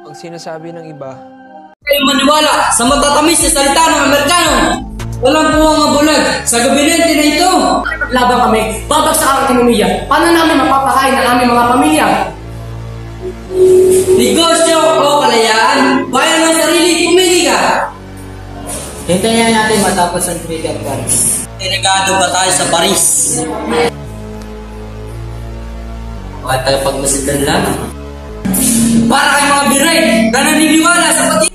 Ang sinasabi ng iba, kayo maniwala sa matatamis na salita ng Amerikano. Walang puwang mabulag sa gabinete na ito. Laban kami, babagsak ang ekonomiya. Paano namin mapapakain ang aming mga pamilya? Negosyo o kalayaan, bayan ng sarili, pumili ka. Hintayin natin matapos ang trigger cards. Delegado ba tayo sa Paris? Bakit tayo pagmasidan lang? Para kay mga biray na naniniwala sa pati.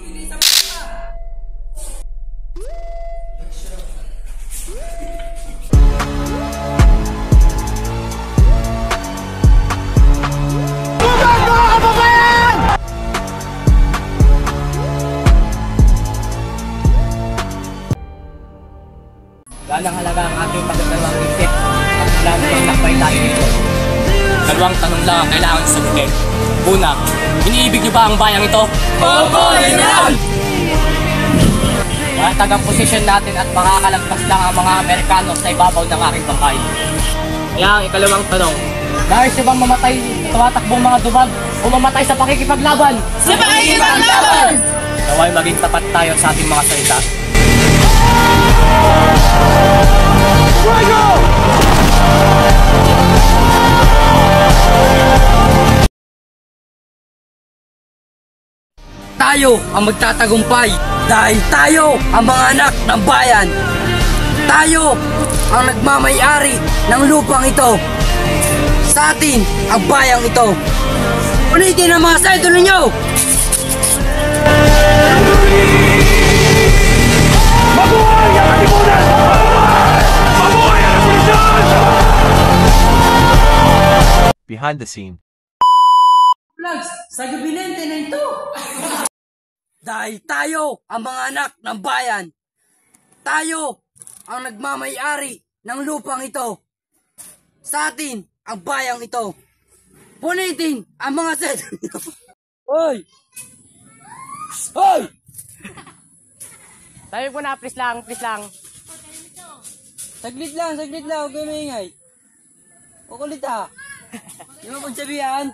Galang halaga ang ating pagdadalawang isip at lalo ang lakbay tayo dito. Dalawang tanong lang ang kailangan sagutin. Una, iniibig niyo ba ang bayang ito? Opo, General! Matag ang posisyon natin at makakalagpas lang ang mga Amerikano sa ibabaw ng aking bahay. Kaya ang ikalawang tanong, nais niyo bang mamatay sa tumatakbong mga dubag o mamatay sa pakikipaglaban? Sa pakikipaglaban! Naway maging tapat tayo sa ating mga salita. Tayo ang magtatagumpay dahil tayo ang mga anak ng bayan. Tayo ang nagmamay-ari ng lupang ito. Sa atin ang bayang ito. Ulitin ang mga saydol ninyo! Mabuhay ang katipunan! Mabuhay ang revolusyon! Behind the scene. Vlogs sa gabinete na ito. Dahil tayo ang mga anak ng bayan. Tayo ang nagmamay-ari ng lupang ito. Sa atin ang bayang ito. Punitin ang mga saydol ninyo. Hoy! Hoy! Tayo po na, please lang, please lang. Saglit lang, huwag kayo maingay. Kukulit ha. Di mo pagsabihan.